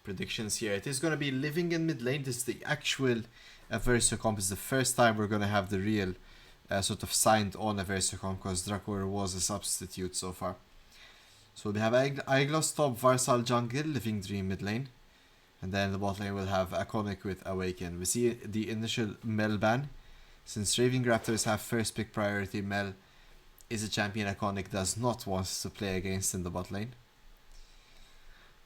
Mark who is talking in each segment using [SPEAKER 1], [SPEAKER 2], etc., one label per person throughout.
[SPEAKER 1] predictions here. It is going to be Living in mid lane. This is the actual Eversio comp. It's the first time we're going to have the real sort of signed on Eversio comp, because Drakor was a substitute so far. So we have Aiglos top, Varsal jungle, Living Dream mid lane. And then the bot lane will have Iconic with Awaken. We see the initial Mel ban. Since Raving Raptors have first pick priority, Mel is a champion Iconic does not want to play against in the bot lane.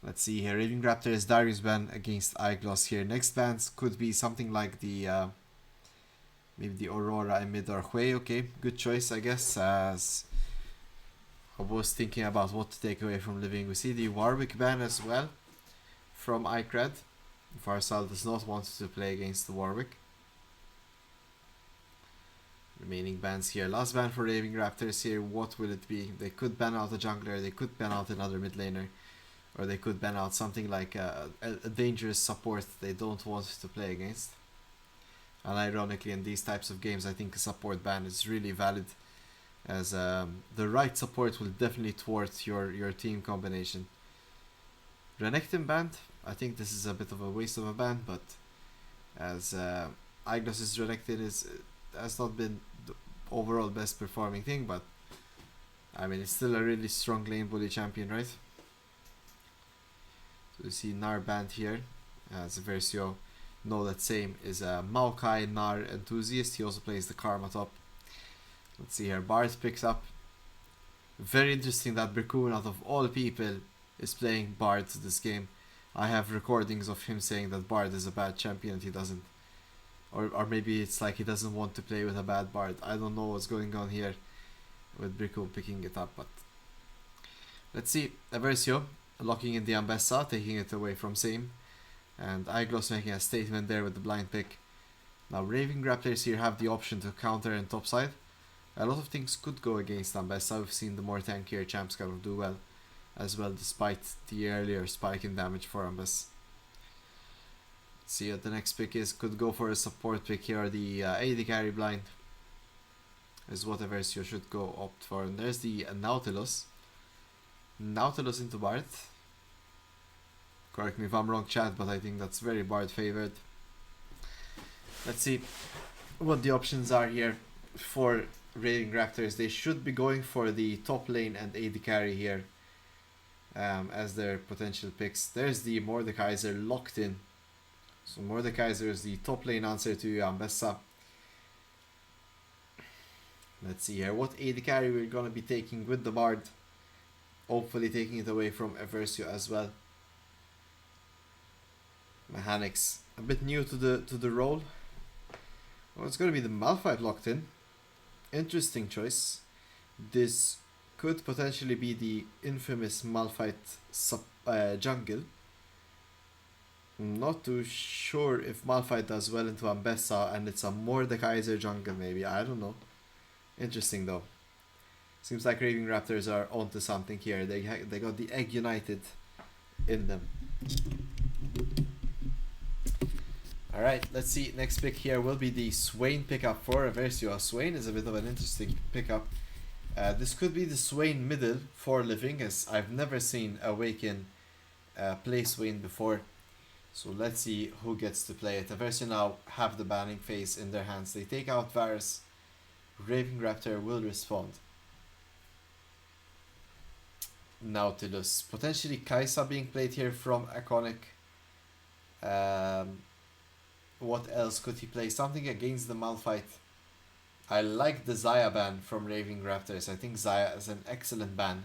[SPEAKER 1] Let's see here. Raving Raptors Darius ban against Aiglos here. Next bans could be something like the maybe the Aurora and mid or Hui. Okay, good choice I guess. As I was thinking about what to take away from Living. We see the Warwick ban as well from iCred. Varsal does not want to play against the Warwick. Remaining bans here. Last ban for Raving Raptors here. What will it be? They could ban out a jungler, they could ban out another mid laner, or they could ban out something like a dangerous support they don't want to play against. And ironically, in these types of games, I think a support ban is really valid, as the right support will definitely thwart your team combination. Renekton banned. I think this is a bit of a waste of a ban, but as Aiglos' Renekton has not been the overall best performing thing, but I mean it's still a really strong lane bully champion, right? So you see Nar banned here, as Eversio know that same is a Maokai Nar enthusiast. He also plays the Karma top. Let's see here, Bard picks up. Very interesting that Berkun, out of all people, is playing Bard this game. I have recordings of him saying that Bard is a bad champion and he doesn't. Or maybe it's like he doesn't want to play with a bad Bard. I don't know what's going on here with Berkun picking it up, but let's see. Eversio locking in the Ambessa, taking it away from Same. And Aiglos making a statement there with the blind pick. Now Raving Raptors here have the option to counter and topside. A lot of things could go against Ambessa. We've seen the more tankier champs kind of do well as well, despite the earlier spike in damage for Ambessa. See what the next pick is. Could go for a support pick here. The AD carry blind is what Eversio should go opt for. And there's the Nautilus. Nautilus into Bard. Correct me if I'm wrong, chat, but I think that's very Bard favored. Let's see what the options are here for Raving Raptors. They should be going for the top lane and AD carry here as their potential picks. There's the Mordekaiser locked in. So Mordekaiser is the top lane answer to Ambessa. Let's see here what AD carry we're gonna be taking with the Bard. Hopefully taking it away from Eversio as well. Mechanics a bit new to the role. Well, it's gonna be the Malphite locked in. Interesting choice. This could potentially be the infamous Malphite jungle. I'm not too sure if Malphite does well into Ambessa and it's a Mordekaiser jungle maybe, I don't know. Interesting though. Seems like Raving Raptors are onto something here. They got the Egg United in them. Alright, let's see. Next pick here will be the Swain pickup for Eversio. Swain is a bit of an interesting pickup. This could be the Swain middle for Living, as I've never seen Awaken play Swain before. So let's see who gets to play it. Eversio now have the banning phase in their hands. They take out Varus. Raving Raptor will respond. Nautilus. Potentially Kaisa being played here from Iconic. What else could he play? Something against the Malphite. I like the Xayah ban from Raving Raptors. I think Xayah is an excellent ban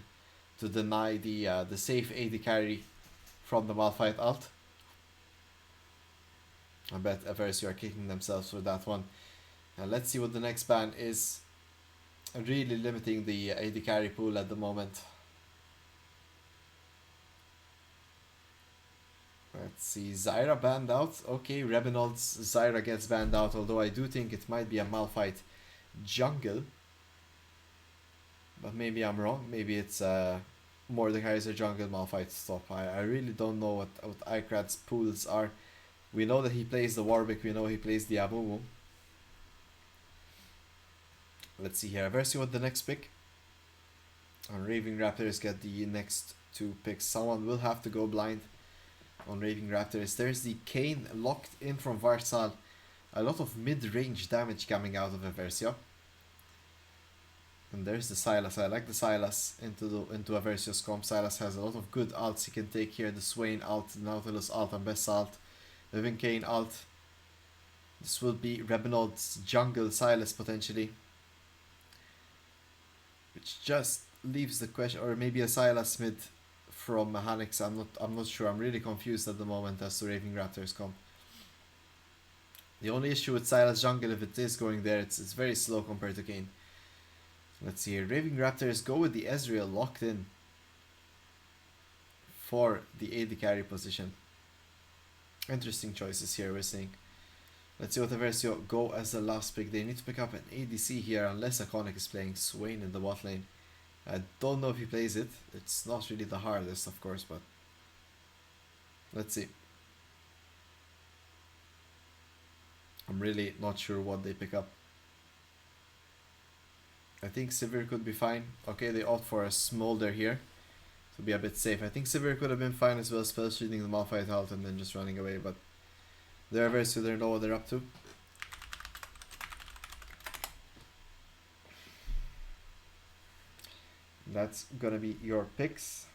[SPEAKER 1] to deny the safe AD carry from the Malphite ult. I bet Eversio are kicking themselves for that one. Let's see what the next ban is. Really limiting the AD carry pool at the moment. Let's see, Zyra banned out. Okay, Rebinald's Zyra gets banned out, although I do think it might be a Malphite jungle. But maybe I'm wrong. Maybe it's Mordekaiser jungle Malphite top. I really don't know what Icrad's pools are. We know that he plays the Warwick, we know he plays the Amumu. Let's see here. Eversio with the next pick. And Raving Raptors get the next two picks. Someone will have to go blind. on Raving Raptors. There's the Kane locked in from Varsal. A lot of mid-range damage coming out of Eversio. And there's the Silas. I like the Silas into Eversio's comp. Silas has a lot of good alts he can take here. The Swain alt, the Nautilus alt, and Best alt. Living Kane alt. This will be Rebinaud's jungle Silas potentially. Which just leaves the question, or maybe a Silas mid from Mechanics. I'm not sure. I'm really confused at the moment as to Raving Raptors comp. The only issue with Silas jungle, if it is going there, it's very slow compared to Kane. Let's see here. Raving Raptors go with the Ezreal locked in for the AD carry position. Interesting choices here, we're seeing. Let's see what Eversio go as the last pick. They need to pick up an ADC here unless Iconic is playing Swain in the bot lane. I don't know if he plays it. It's not really the hardest, of course, but let's see. I'm really not sure what they pick up. I think Sivir could be fine. Okay, they opt for a Smolder here to be a bit safe. I think Sivir could have been fine as well, spell shielding the Malphite out and then just running away, but they're very so they know what they're up to. That's gonna be your picks.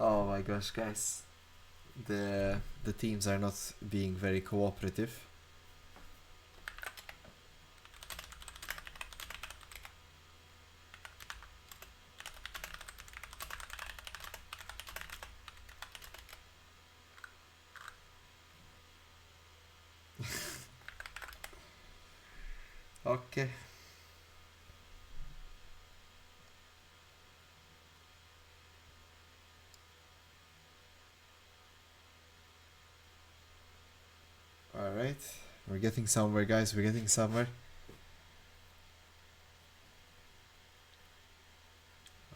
[SPEAKER 1] Oh my gosh, guys. The teams are not being very cooperative. Okay. Alright. We're getting somewhere, guys. We're getting somewhere.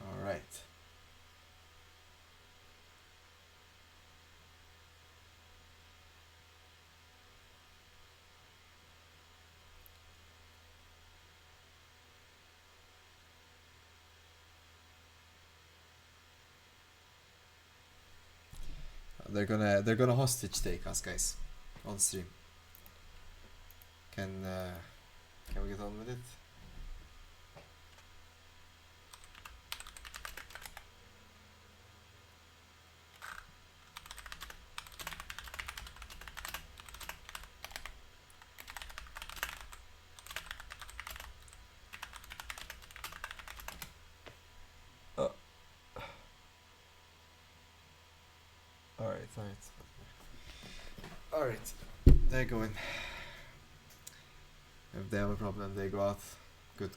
[SPEAKER 1] Alright. They're gonna hostage take us, guys, on stream. Can we get on with it? Alright, they're going. If they have a problem, they go out. Good.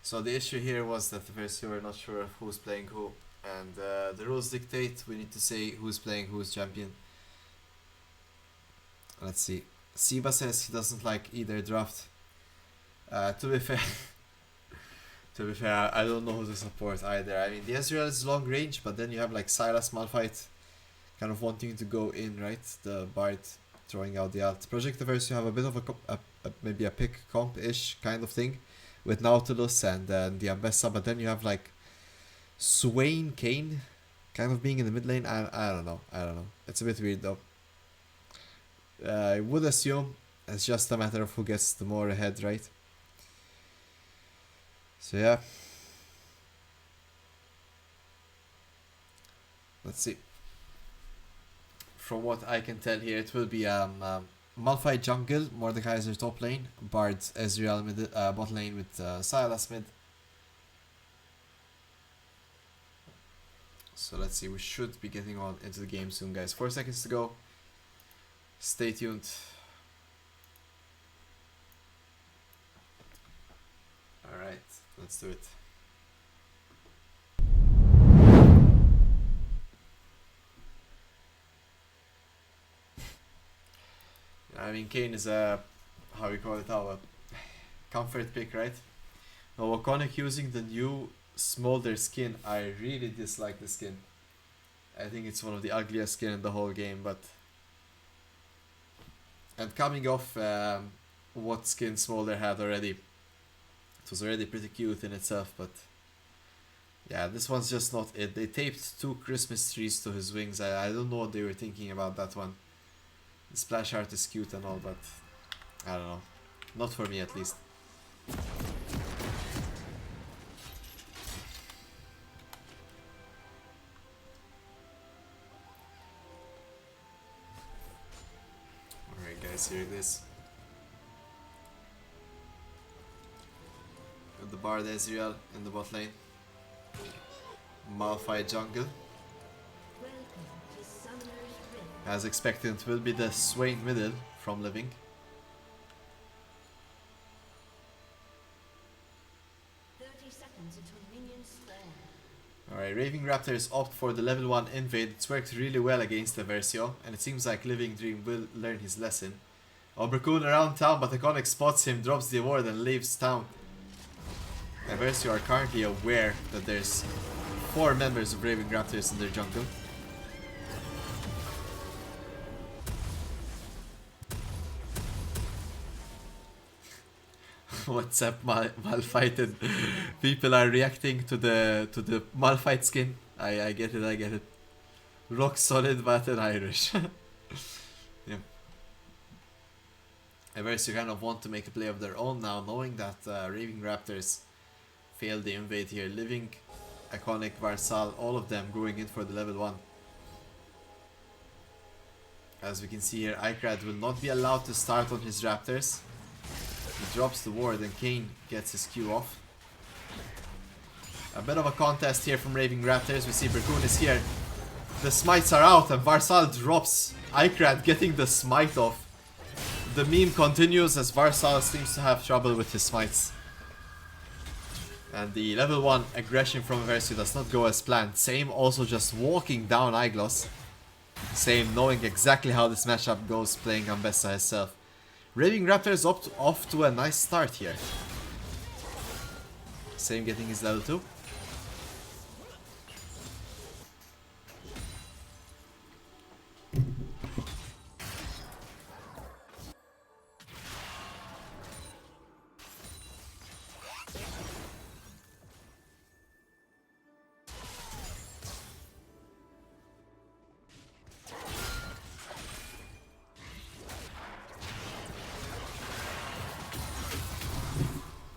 [SPEAKER 1] So the issue here was that the first we're not sure who's playing who, and the rules dictate we need to say who's playing who's champion. Let's see. Siba says he doesn't like either draft. To be fair, I don't know who to support either. I mean, the Ezreal is long range, but then you have like Sylas Malphite kind of wanting to go in, right? The Bard throwing out the alt. Project Eversio, you have a bit of maybe a pick comp-ish kind of thing with Nautilus and the Ambessa, but then you have like Swain Kane kind of being in the mid lane. I don't know. It's a bit weird though. I would assume it's just a matter of who gets the more ahead, right? So yeah. Let's see. From what I can tell here, it will be Malphite jungle, Mordekaiser top lane, Bard Ezreal mid, bot lane with Sylas mid. So let's see, we should be getting on into the game soon, guys. 4 seconds to go. Stay tuned. Alright, let's do it. I mean, Kane is a, how we call it now, a comfort pick, right? Now, Waconic using the new Smolder skin, I really dislike the skin. I think it's one of the ugliest skin in the whole game, but... And coming off what skin Smolder had already, it was already pretty cute in itself, but... Yeah, this one's just not it. They taped 2 Christmas trees to his wings. I don't know what they were thinking about that one. The splash art is cute and all, but... I don't know. Not for me, at least. Alright guys, here it is. With the Bard Ezreal in the bot lane. Malphite jungle. As expected, it will be the Swain middle from Living. Alright, Raving Raptors opt for the level 1 invade. It's worked really well against Eversio, and it seems like Living Dream will learn his lesson. Oberkun around town, but Iconic spots him, drops the ward and leaves town. Eversio are currently aware that there's 4 members of Raving Raptors in their jungle. What's up, Malphite? People are reacting to the Malphite skin. I get it, I get it. Rock solid but an Irish. Yeah. Eversio kind of want to make a play of their own now, knowing that Raving Raptors failed the invade here. Living, Iconic, Varsal, all of them going in for the level 1. As we can see here, Ikrad will not be allowed to start on his Raptors. He drops the ward and Kane gets his Q off. A bit of a contest here from Raving Raptors. We see Berkun is here. The smites are out and Varsal drops Ikrad, getting the smite off. The meme continues as Varsal seems to have trouble with his smites. And the level 1 aggression from Eversio does not go as planned. Same also just walking down Iglos. Same knowing exactly how this matchup goes, playing Ambessa herself. Raving Raptors off to a nice start here. Same getting his level 2.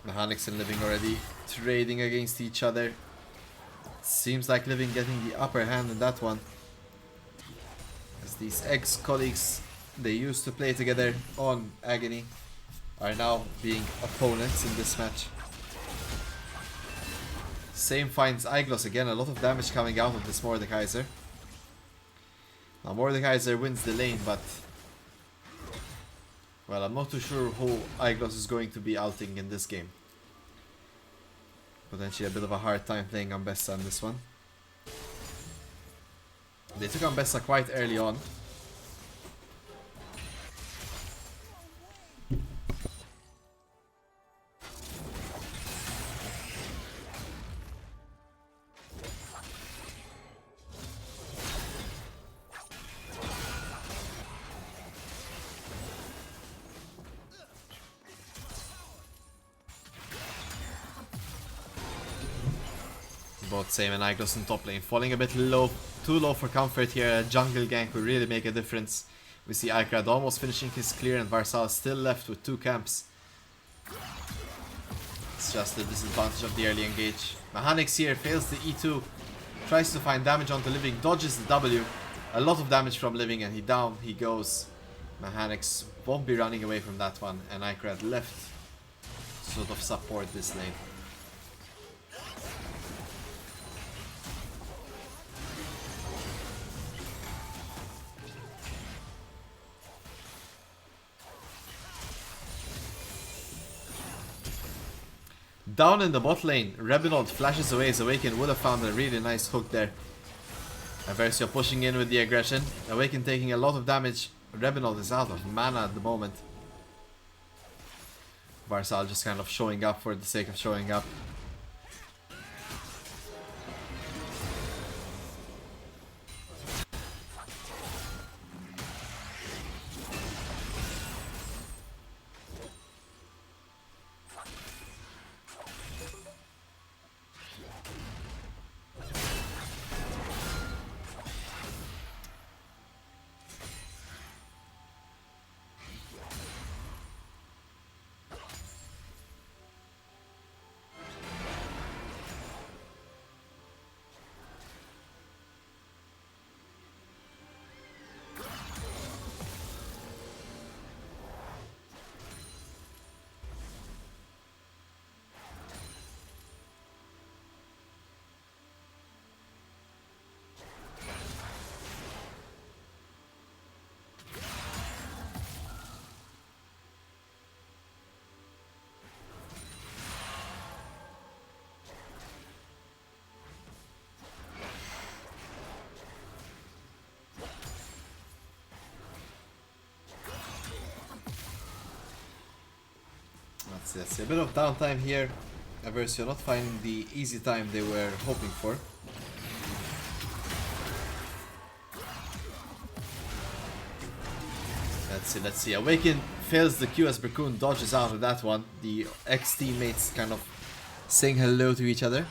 [SPEAKER 1] Mechanics and Living already trading against each other. Seems like Living getting the upper hand in that one. As these ex-colleagues they used to play together on Agony are now being opponents in this match. Same finds Iglos again, a lot of damage coming out of this Mordekaiser. Now Mordekaiser wins the lane, but... well, I'm not too sure who Iglos is going to be ulting in this game. Potentially a bit of a hard time playing Ambessa on this one. They took Ambessa quite early on. Both Same and Iglos in top lane, falling a bit low, too low for comfort here. A jungle gank will really make a difference. We see Ikrad almost finishing his clear and Varsal still left with 2 camps. It's just the disadvantage of the early engage. Mechanics here fails the E2, tries to find damage onto Living, dodges the W. A lot of damage from Living and down he goes. Mechanics won't be running away from that one, and Ikrad left to sort of support this lane. Down in the bot lane, Rebinold flashes away his Awaken. Would have found a really nice hook there. Eversio pushing in with the aggression. Awaken taking a lot of damage. Rebinold is out of mana at the moment. Varsal just kind of showing up for the sake of showing up. Let's see, a bit of downtime here. Eversio not finding the easy time they were hoping for. Let's see. Awaken fails the Q as Bracoon dodges out of that one. The ex-teammates kind of saying hello to each other.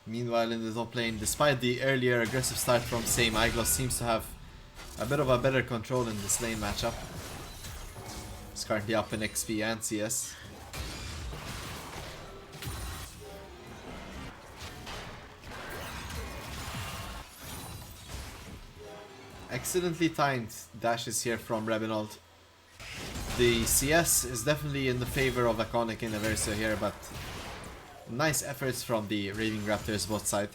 [SPEAKER 1] Meanwhile in the top lane, despite the earlier aggressive start from Same, Iglos seems to have a bit of a better control in this lane matchup. He's currently up in XP and CS. Excellently timed dashes here from Rebinold. The CS is definitely in the favor of Iconic in Eversio here, but nice efforts from the Raving Raptors both side.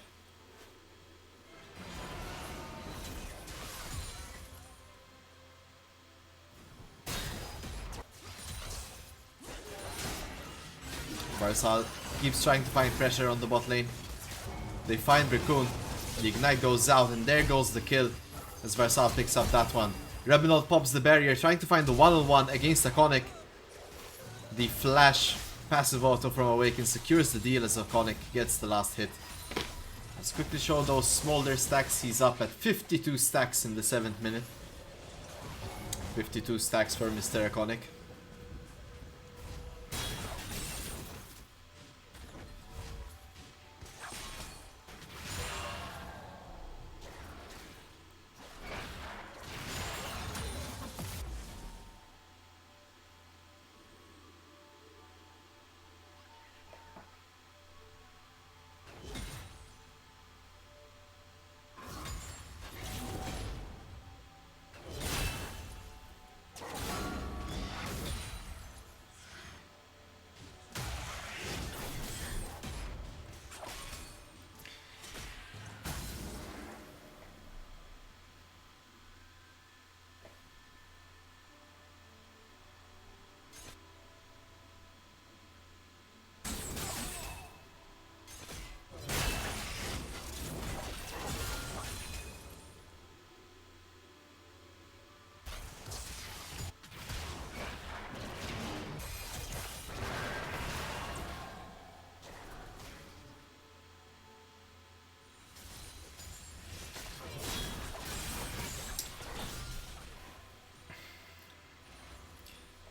[SPEAKER 1] Varsal keeps trying to find pressure on the bot lane. They find Bracoon. The ignite goes out and there goes the kill as Varsal picks up that one. Rebinold pops the barrier, trying to find the one-on-one against Iconic. The flash passive auto from Awaken secures the deal as Iconic gets the last hit. Let's quickly show those smolder stacks. He's up at 52 stacks in the 7th minute. 52 stacks for Mr. Iconic.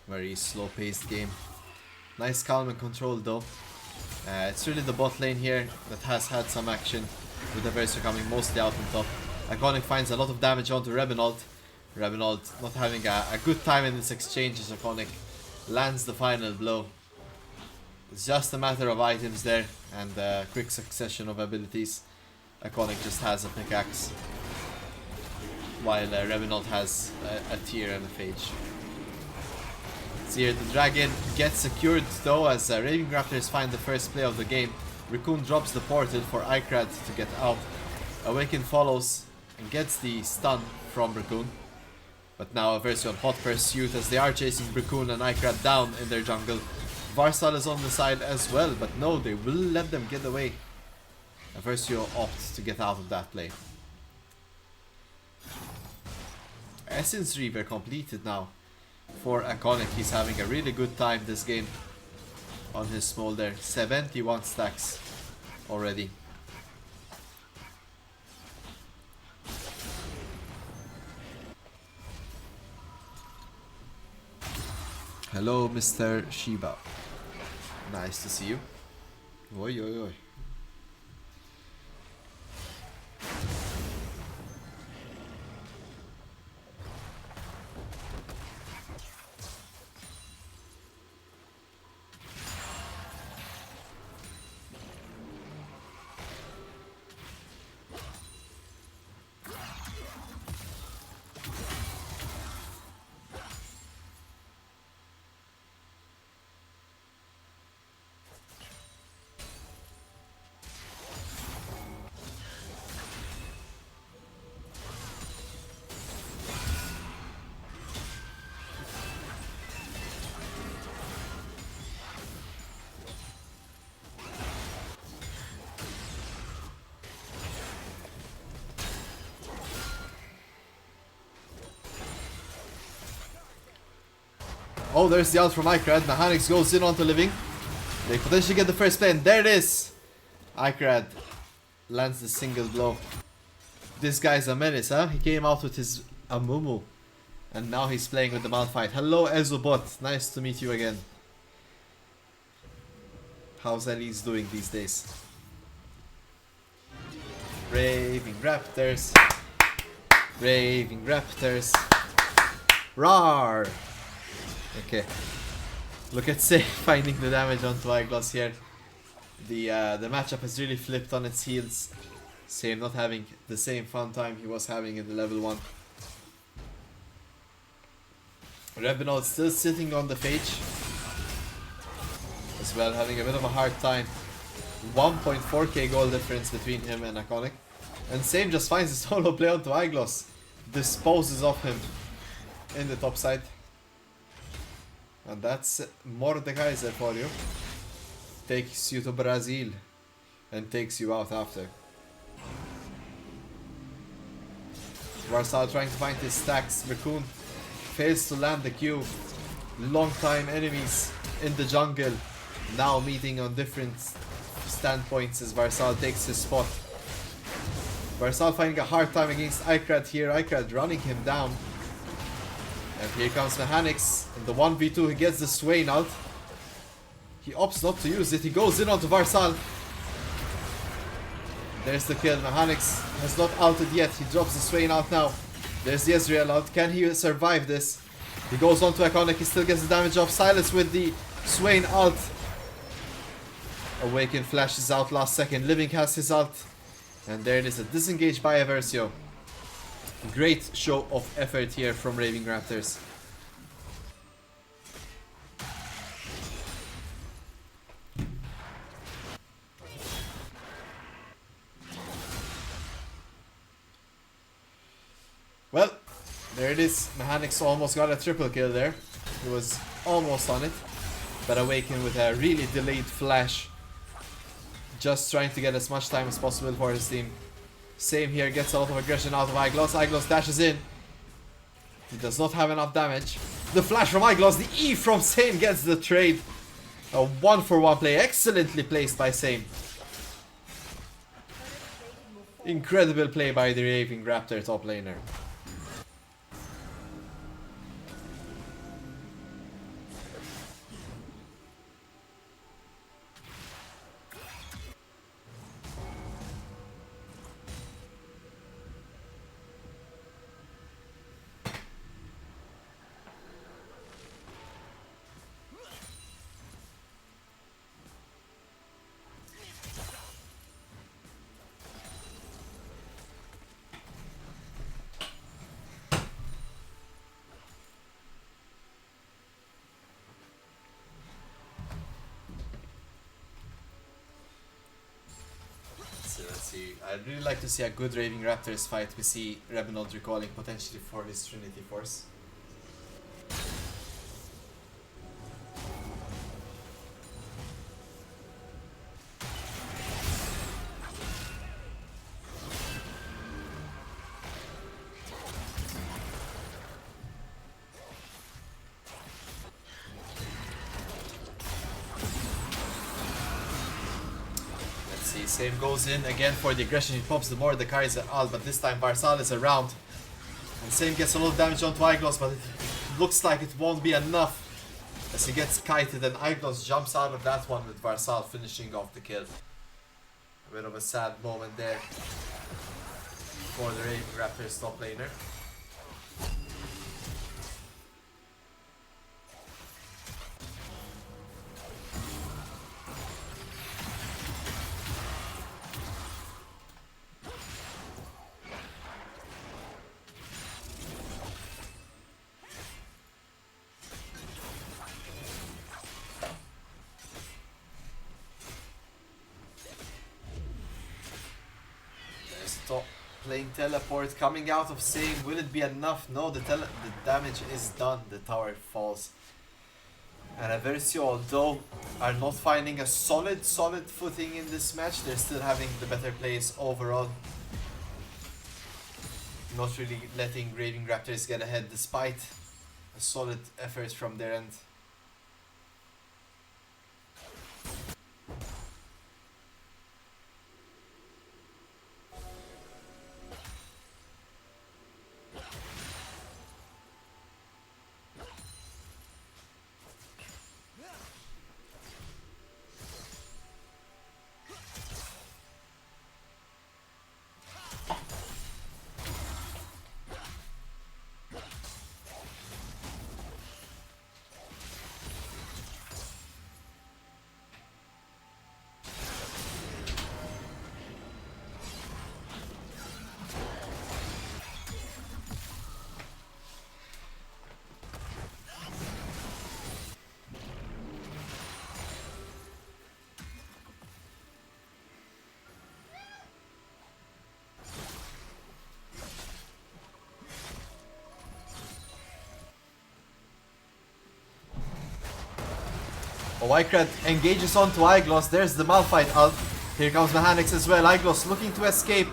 [SPEAKER 1] Very slow paced game. Nice calm and control though. It's really the bot lane here that has had some action, with Eversio coming mostly out on top. Iconic finds a lot of damage onto Rebinold. Rebinold not having a good time in this exchange as Iconic lands the final blow. It's just a matter of items there and a quick succession of abilities. Iconic just has a pickaxe, while Rebinold has a tier and a phage. Here the dragon gets secured though as Raving Raptors find the first play of the game. Raccoon drops the portal for Ikrad to get out. Awaken follows. and gets the stun from Raccoon. But now Eversio on hot pursuit as they are chasing Raccoon and Ikrad down in their jungle. Varsal is on the side as well, but no, they will let them get away. Eversio opts to get out of that play. Essence Reaver completed now for Iconic. He's having a really good time this game on his smolder. 71 stacks already. Hello, Mr. Shiba. Nice to see you. Oi, oi, oi. Oh, there's the ult from Ikrad. Mechanics goes in onto Living. They potentially get the first play, and there it is! Ikrad lands the single blow. This guy's a menace, huh? He came out with his Amumu. And now he's playing with the Malphite. Hello, Ezobot. Nice to meet you again. How's Elise doing these days? Raving Raptors. Raving Raptors. Rawr! Okay. Look at Say finding the damage onto Eyeglass here. The matchup has really flipped on its heels. Same not having the same fun time he was having in the level 1. Rebinald still sitting on the Phage. As well, having a bit of a hard time. 1.4k goal difference between him and Iconic. And Same just finds a solo play onto Eyeglass. Disposes of him in the top side. And that's Mordekaiser for you. Takes you to Brazil and takes you out after. Varsal trying to find his stacks. Raccoon fails to land the Q. Long time enemies in the jungle. Now meeting on different standpoints as Varsal takes his spot. Varsal finding a hard time against Ikrad here. Ikrad running him down. And here comes Mechanics in the 1v2. He gets the Swain out. He opts not to use it. He goes in onto Varsal. There's the kill. Mechanics has not ulted yet. He drops the Swain out now. There's the Ezreal out. Can he survive this? He goes on to Iconic. He still gets the damage off. Silas with the Swain ult. Awaken flashes out last second. Living has his ult. And there it is. A disengage by Eversio. Great show of effort here from Raving Raptors. Well, there it is. Mechanics almost got a triple kill there. He was almost on it. But Awaken with a really delayed flash. Just trying to get as much time as possible for his team. Same here, gets a lot of aggression out of Eyeglass. Eyeglass dashes in. He does not have enough damage. The flash from Eyeglass, the E from Same gets the trade. A 1-for-1 play, excellently placed by Same. Incredible play by the Raving Raptor top laner. see. I'd really like to see a good Raving Raptors fight. We see Revenant recalling potentially for his Trinity Force. Same goes in again for the aggression. He pops the more the carries are out, but this time Varsal is around. And Same gets a lot of damage onto Iglos, but it looks like it won't be enough as he gets kited and Iglos jumps out of that one with Varsal finishing off the kill. A bit of a sad moment there for the Raving Raptors top laner. Top playing teleport coming out of same. Will it be enough? No, the damage is done. The tower falls. And Eversio, although are not finding a solid footing in this match, they're still having the better plays overall. Not really letting Raving Raptors get ahead despite a solid effort from their end. Oh, Icred engages onto Iglos. There's the Malphite ult. Here comes Mechanics as well. Iglos looking to escape.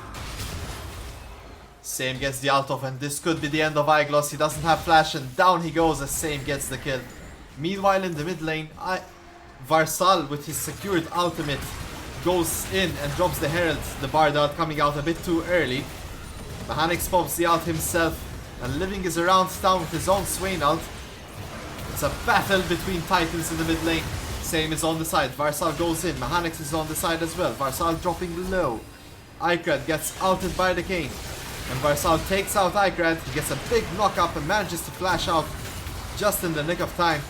[SPEAKER 1] Same gets the ult off, and this could be the end of Iglos. He doesn't have flash, and down he goes as Same gets the kill. Meanwhile, in the mid lane, Varsal with his secured ultimate goes in and drops the Herald. The Bard ult coming out a bit too early. Mechanics pops the ult himself, and Living is around town with his own Swain ult. It's a battle between Titans in the mid lane. Same is on the side. Varsal goes in. Mechanics is on the side as well. Varsal dropping low. Icrad gets outed by the Kayn. And Varsal takes out Icrad. He gets a big knock up and manages to flash out just in the nick of time.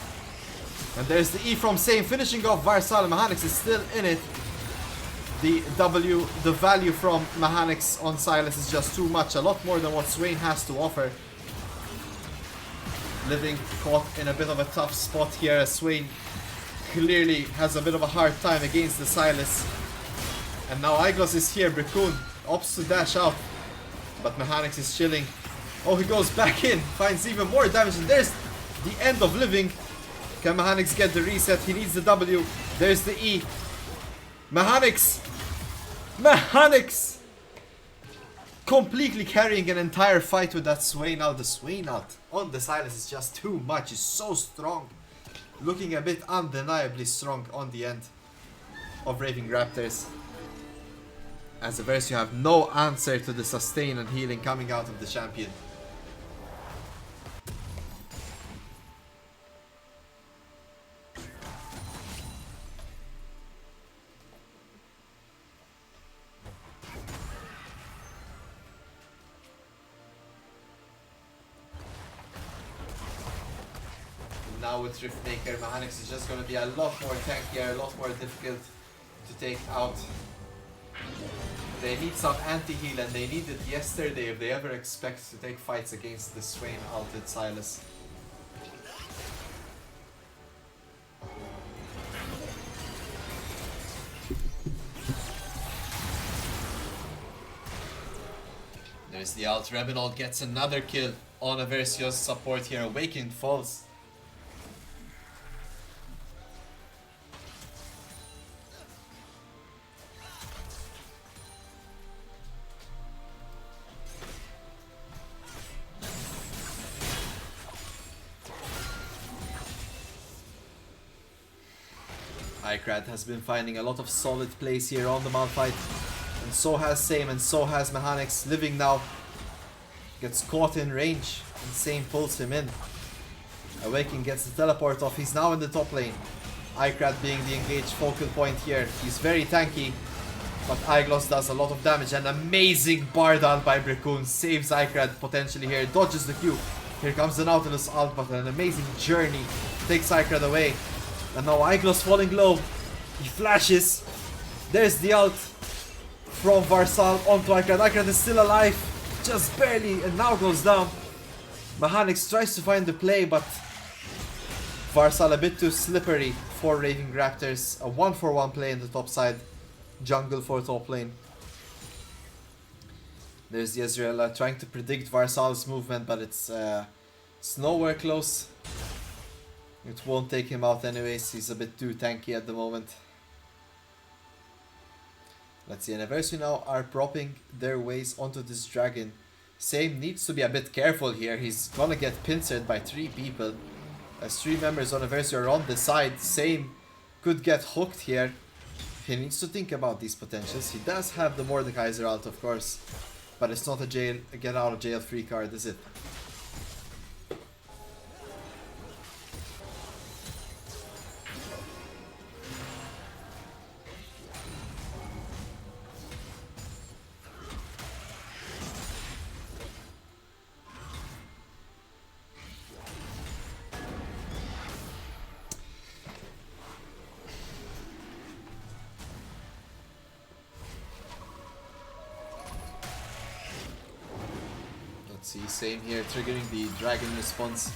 [SPEAKER 1] And there's the E from Same finishing off Varsal. Mechanics is still in it. The value from Mechanics on Sylas is just too much. A lot more than what Swain has to offer. Living caught in a bit of a tough spot here as Swain clearly has a bit of a hard time against the Sylas. And now Iglos is here. Bricoon opts to dash out, but Mechanics is chilling. Oh, he goes back in, finds even more damage, and there's the end of Living. Can Mechanics get the reset? He needs the W. There's the E. Mechanics completely carrying an entire fight with that Swain out. The Swain out on the Sylas is just too much. He's so strong. Looking a bit undeniably strong on the end of Raving Raptors. As Eversio have no answer to the sustain and healing coming out of the champion. Now with Riftmaker, Mechanics is just going to be a lot more tankier, a lot more difficult to take out. They need some anti-heal, and they need it yesterday if they ever expect to take fights against the Swain ulted Sylas. There's the ult. Rebenold gets another kill on Eversio's support here. Awakened falls. Ikrad has been finding a lot of solid plays here on the Malphite. And so has Same, and so has Mechanics. Living now gets caught in range, and Same pulls him in. Awaken gets the teleport off. He's now in the top lane. Ikrad being the engaged focal point here. He's very tanky, but Aiglos does a lot of damage. An amazing Bardal by Bracoon saves Ikrad potentially here. Dodges the Q. Here comes the Nautilus ult, but an amazing journey takes Ikrad away. And now Aiglos falling low. He flashes. There's the ult from Varsal onto Ikrad. Ikrad is still alive, just barely, and now goes down. Mechanics tries to find the play, but Varsal a bit too slippery for Raving Raptors. A 1-for-1 play in the top side. Jungle for top lane. There's the Ezreal trying to predict Varsal's movement, but it's nowhere close. It won't take him out anyways. He's a bit too tanky at the moment. Let's see, and Eversio now are propping their ways onto this dragon. Same needs to be a bit careful here. He's gonna get pincered by 3 people. As 3 members on Eversio are on the side. Same could get hooked here. He needs to think about these potentials. He does have the Mordekaiser out, of course. But it's not a get out of jail free card, is it? See, Same here, triggering the dragon response,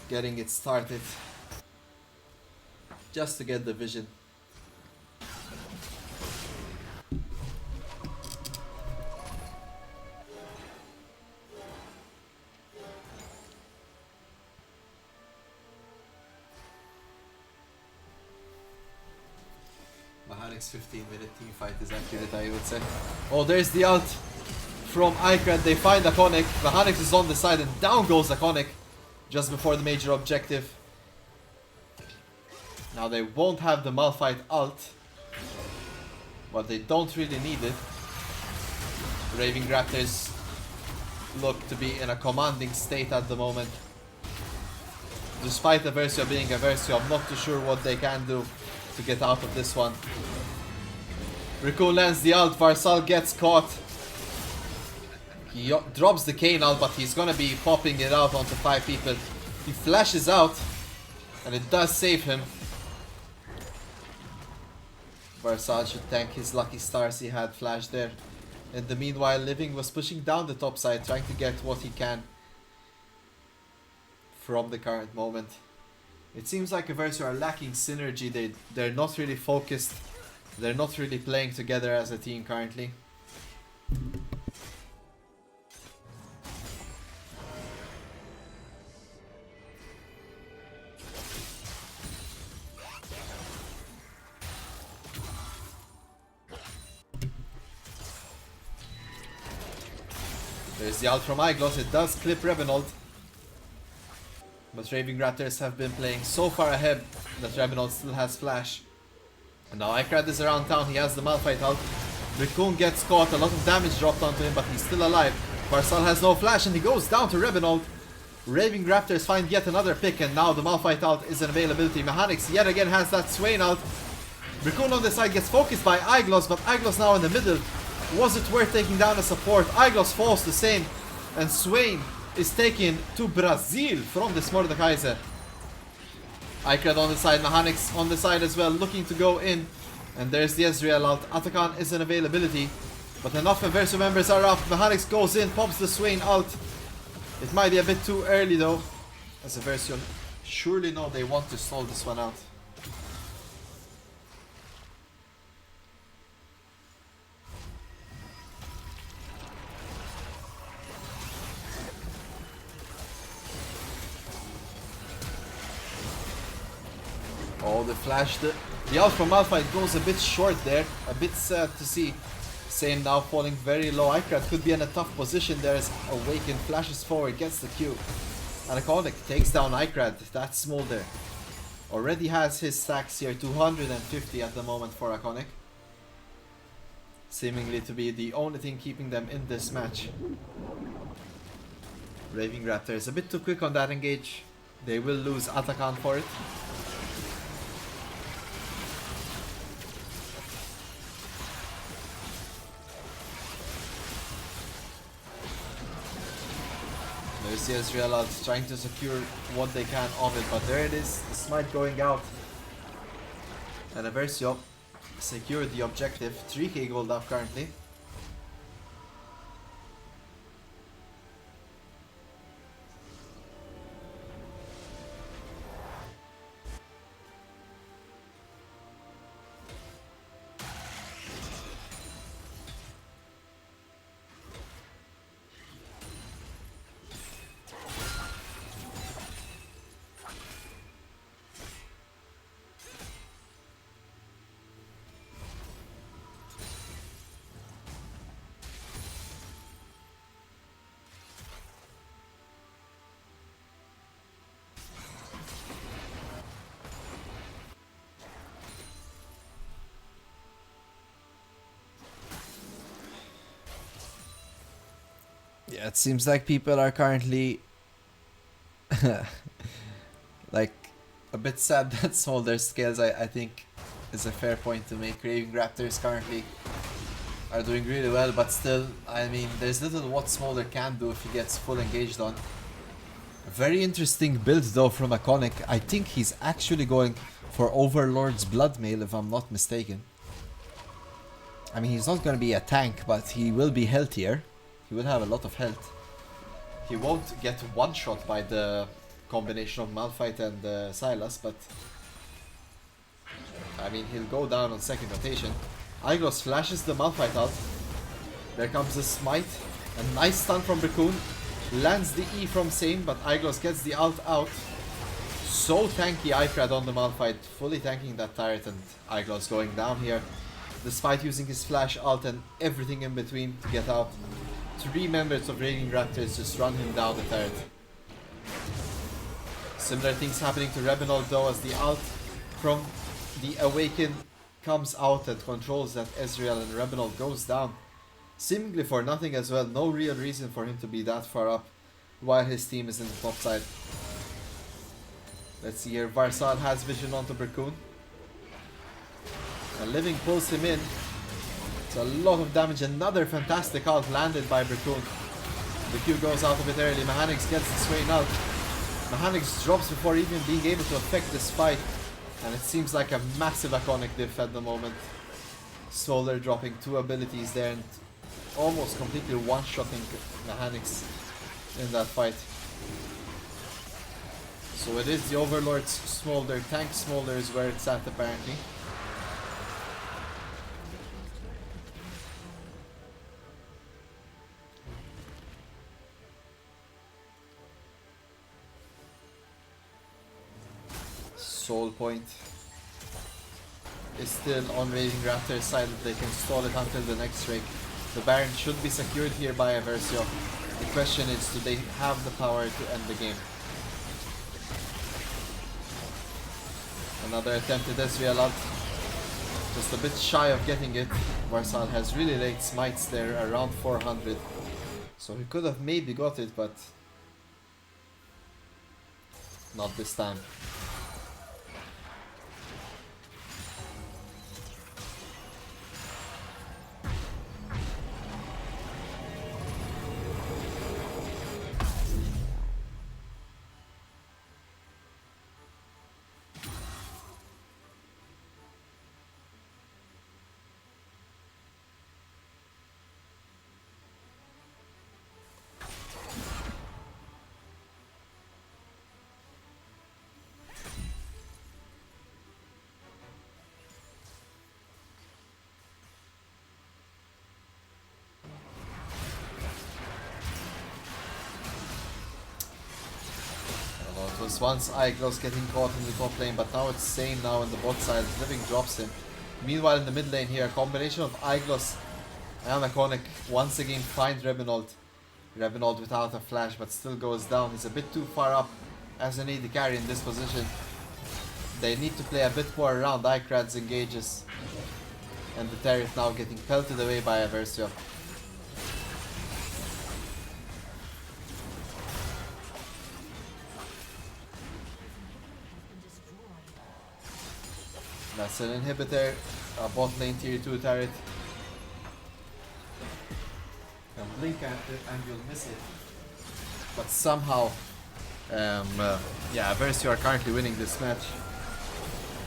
[SPEAKER 1] getting it started, just to get the vision. Mechanics 15-minute team fight is accurate, I would say. Oh, there's the ult from Ikrad. They find Iconic. Mechanics is on the side and down goes Iconic just before the major objective. Now they won't have the Malphite ult, but they don't really need it. Raving Raptors look to be in a commanding state at the moment. Despite Eversio being Eversio, I'm not too sure what they can do to get out of this one. Riku lands the ult, Varsal gets caught. He drops the Kayn ult, but he's gonna be popping it out onto 5 people. He flashes out, and it does save him. Varsal should thank his lucky stars he had flash there. In the meanwhile, Living was pushing down the top side, trying to get what he can from the current moment. It seems like Eversio are lacking synergy. They're not really focused. They're not really playing together as a team currently. There's the ult from Aiglos. It does clip Ravenold. But Raving Raptors have been playing so far ahead that Ravenold still has flash. And now Ikrad is around town. He has the Malphite ult. Raccoon gets caught. A lot of damage dropped onto him, but he's still alive. Varsal has no flash and he goes down to Ravenold. Raving Raptors find yet another pick, and now the Malphite ult is an availability. Mechanics yet again has that Swain ult. Raccoon on the side gets focused by Aiglos, but Aiglos now in the middle. Was it worth taking down a support? Aiglos falls the same, and Swain is taken to Brazil from this Mordekaiser. Ikrad on the side, Mechanics on the side as well, looking to go in. And there's the Ezreal ult. Atakan is an availability, but enough Eversio members are up. Mechanics goes in, pops the Swain ult. It might be a bit too early though, as Eversio surely know they want to stall this one out. Oh, the flash. The ult from Malphite goes a bit short there. A bit sad to see. Same now falling very low. Icrad could be in a tough position there as Awaken flashes forward, gets the Q. And Iconic takes down Icrad. That's Smolder. Already has his stacks here, 250 at the moment for Iconic. Seemingly to be the only thing keeping them in this match. Raving Raptors a bit too quick on that engage. They will lose Atakan for it. There's the Ezreal out trying to secure what they can of it, but there it is, the smite going out. And Eversio secured the objective, 3k gold up currently. Yeah, it seems like people are currently like a bit sad that Smolder scales, I think is a fair point to make. Raving Raptors currently are doing really well, but still, I mean, there's little what Smolder can do if he gets full engaged on. A very interesting build though from Iconic. I think he's actually going for Overlord's Bloodmail if I'm not mistaken. I mean, he's not going to be a tank, but he will be healthier. He will have a lot of health. He won't get one shot by the combination of Malphite and Sylas, but I mean, he'll go down on second rotation. Iglos flashes the Malphite out. There comes the smite. A nice stun from Raccoon. Lands the E from Sane, but Iglos gets the ult out. So tanky Icrad on the Malphite, fully tanking that turret, and Iglos going down here. Despite using his flash ult and everything in between to get out. 3 members of Raving Raptors just run him down the turret. Similar things happening to Rebenold though, as the ult from the Awaken comes out and controls that Ezreal, and Rebenold goes down. Seemingly for nothing as well, no real reason for him to be that far up while his team is in the top side. Let's see here, Varsal has vision onto Bracoon. And Living pulls him in. It's a lot of damage. Another fantastic ult landed by Bracoon. The Q goes out a bit early. Mechanix gets the Swain out. Mechanix drops before even being able to affect this fight. And it seems like a massive Iconic diff at the moment. Solar dropping 2 abilities there and almost completely one-shotting Mechanix in that fight. So it is the Overlord's Smolder. Tank Smolder is where it's at apparently. Soul Point is still on Raving Raptor's side, that they can stall it until the next rig. The Baron should be secured here by Eversio. The question is, do they have the power to end the game? Another attempt at Ezreal ult. Just a bit shy of getting it. Varsal has really late smites there, around 400. So he could have maybe got it, but not this time. was once Iglos getting caught in the top lane, but now it's same now on the bot side. Living drops him. Meanwhile, in the mid lane here, a combination of Iglos and Iconic once again find Rebinold. Rebinold without a flash, but still goes down. He's a bit too far up as an AD carry in this position. They need to play a bit more around. Icrads engages. And the turret now getting pelted away by Eversio. That's an inhibitor. A bot lane tier 2 turret. Can blink at it and you'll miss it. But somehow, yeah, Eversio are currently winning this match,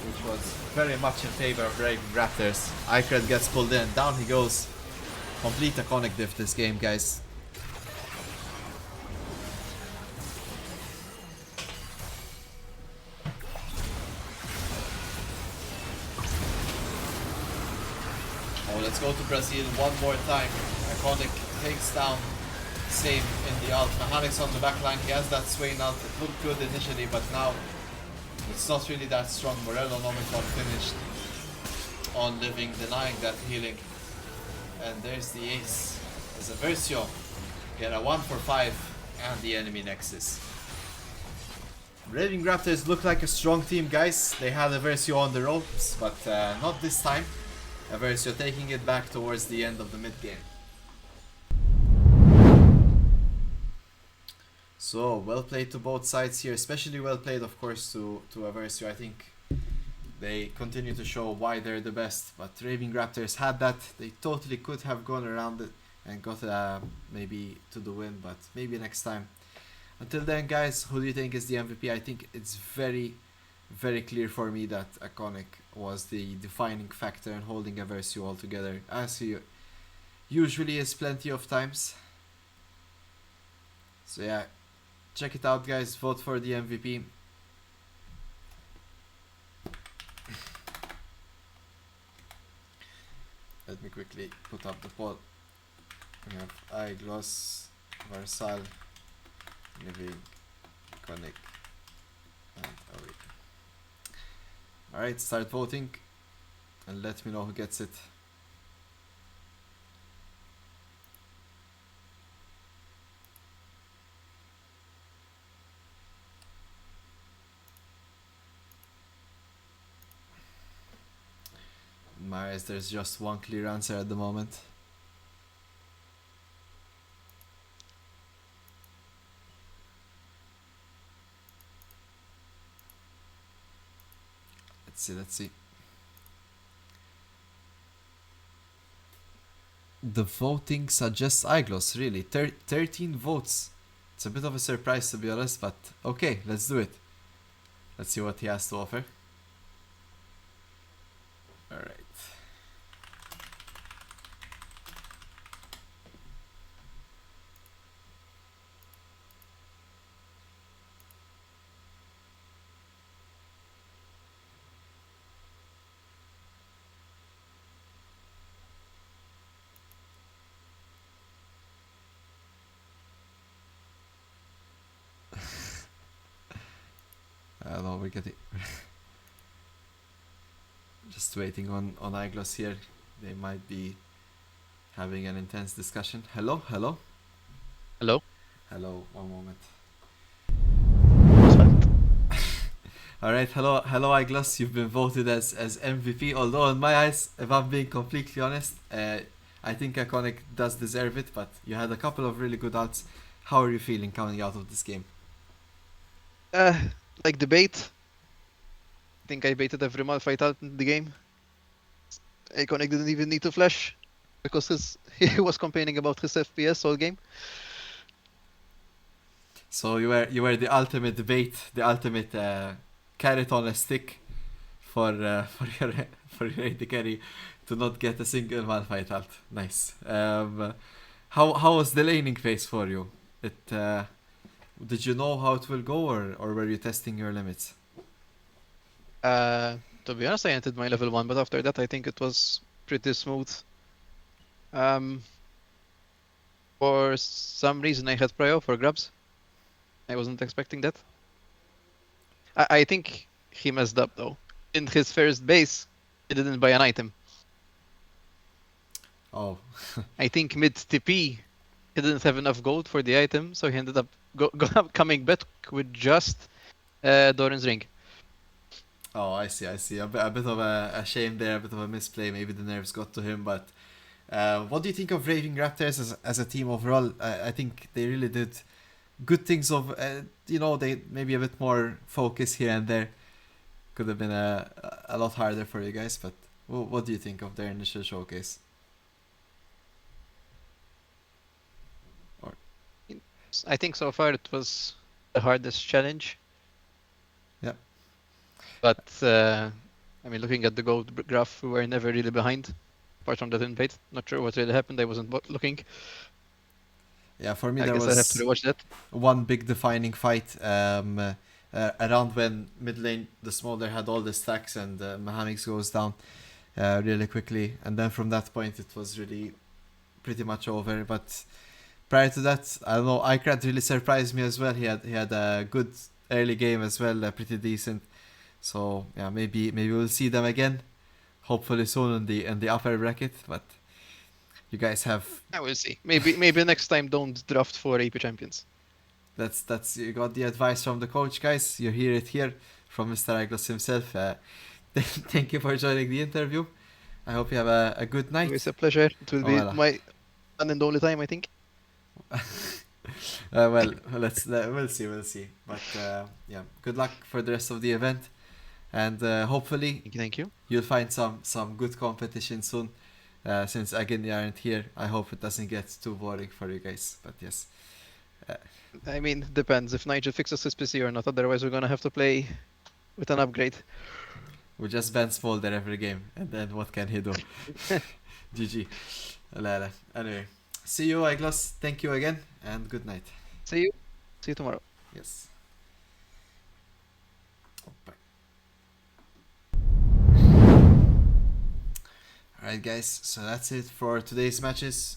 [SPEAKER 1] which was very much in favor of Raving Raptors. Icred gets pulled in, down he goes. Complete iconic diff this game, guys. Oh, let's go to Brazil one more time. Iconic takes down Same in the ult. Mechanics on the backline, he has that Swain ult. It looked good initially, but now it's not really that strong. Morello Nomicon finished on Living, denying that healing. And there's the ace. As Eversio get a 1 for 5 and the enemy Nexus. Raving Raptors look like a strong team, guys. They had Eversio on the ropes, but not this time. Eversio taking it back towards the end of the mid game. So, well played to both sides here, especially well played of course to Eversio. I think they continue to show why they're the best, but Raving Raptors had that. They totally could have gone around it and got maybe to the win, but maybe next time. Until then, guys, who do you think is the MVP? I think it's very, very clear for me that Iconic was the defining factor in holding Eversio all together, as he usually is plenty of times. So yeah, check it out, guys. Vote for the MVP. Let me quickly put up the poll. We have iGloss, Varsal, Living, Iconic, and Away. Alright, start voting and let me know who gets it. Maris, there's just one clear answer at the moment. Let's see. The voting suggests iGloss, really. 13 votes. It's a bit of a surprise to be honest, but okay, let's do it. Let's see what he has to offer. Alright. I don't know, we're getting just waiting on iGloss here. They might be having an intense discussion. Hello?
[SPEAKER 2] Hello?
[SPEAKER 1] Hello, one moment.
[SPEAKER 2] What's that?
[SPEAKER 1] Alright, hello iGloss, you've been voted as MVP, although in my eyes, if I'm being completely honest, I think Iconic does deserve it, but you had a couple of really good outs. How are you feeling coming out of this game?
[SPEAKER 2] Like debate. I think I baited every fight out in the game. Iconic didn't even need to flash because he was complaining about his FPS all game.
[SPEAKER 1] So you were the ultimate bait, the ultimate carrot on a stick for your AD carry to not get a single Malphite ult. Nice. How was the laning phase for you? Did you know how it will go, or were you testing your limits?
[SPEAKER 2] To be honest, I entered my level 1, but after that I think it was pretty smooth. For some reason I had prio for grabs. I wasn't expecting that. I think he messed up though. In his first base, he didn't buy an item.
[SPEAKER 1] Oh,
[SPEAKER 2] I think mid TP, he didn't have enough gold for the item, so he ended up coming back with just Doran's ring.
[SPEAKER 1] oh, I see, I see. A bit of a shame there, a bit of a misplay. Maybe the nerves got to him, but what do you think of Raving Raptors as a team overall? I think they really did good things of, they maybe a bit more focus here and there. Could have been a lot harder for you guys, but what do you think of their initial showcase? Or
[SPEAKER 2] I think so far it was the hardest challenge.
[SPEAKER 1] Yeah.
[SPEAKER 2] But I mean, looking at the gold graph, we were never really behind. Apart from that invade, not sure what really happened. I wasn't looking.
[SPEAKER 1] Yeah, for me
[SPEAKER 2] I
[SPEAKER 1] there
[SPEAKER 2] guess I have to
[SPEAKER 1] was
[SPEAKER 2] rewatch that.
[SPEAKER 1] one big defining fight around when mid lane the Smolder had all the stacks and Mahamix goes down really quickly, and then from that point it was really pretty much over. But prior to that, I don't know, Ikrad really surprised me as well. He had a good early game as well, pretty decent. So yeah, maybe we'll see them again, hopefully soon in the upper bracket. But you guys have
[SPEAKER 2] I will see. Maybe next time don't draft 4 AP champions.
[SPEAKER 1] that's you got the advice from the coach, guys. You hear it here from Mr. Aglos himself. Thank you for joining the interview. I hope you have a good night.
[SPEAKER 2] It's a pleasure. It will
[SPEAKER 1] Oh,
[SPEAKER 2] be
[SPEAKER 1] well,
[SPEAKER 2] my one and only time, I think.
[SPEAKER 1] well, we'll see. But yeah, good luck for the rest of the event, and hopefully
[SPEAKER 2] Thank you.
[SPEAKER 1] you'll find some good competition soon. Since again you aren't here, I hope it doesn't get too boring for you guys. But yes,
[SPEAKER 2] I mean, depends if Nigel fixes his PC or not. Otherwise, we're gonna have to play with an upgrade.
[SPEAKER 1] we just ban Smolder every game, and then what can he do? GG. لا لا. Anyway, see you, Aglos. Thank you again, and good night.
[SPEAKER 2] See you. See you tomorrow.
[SPEAKER 1] Yes. Bye. Alright, guys. So that's it for today's matches.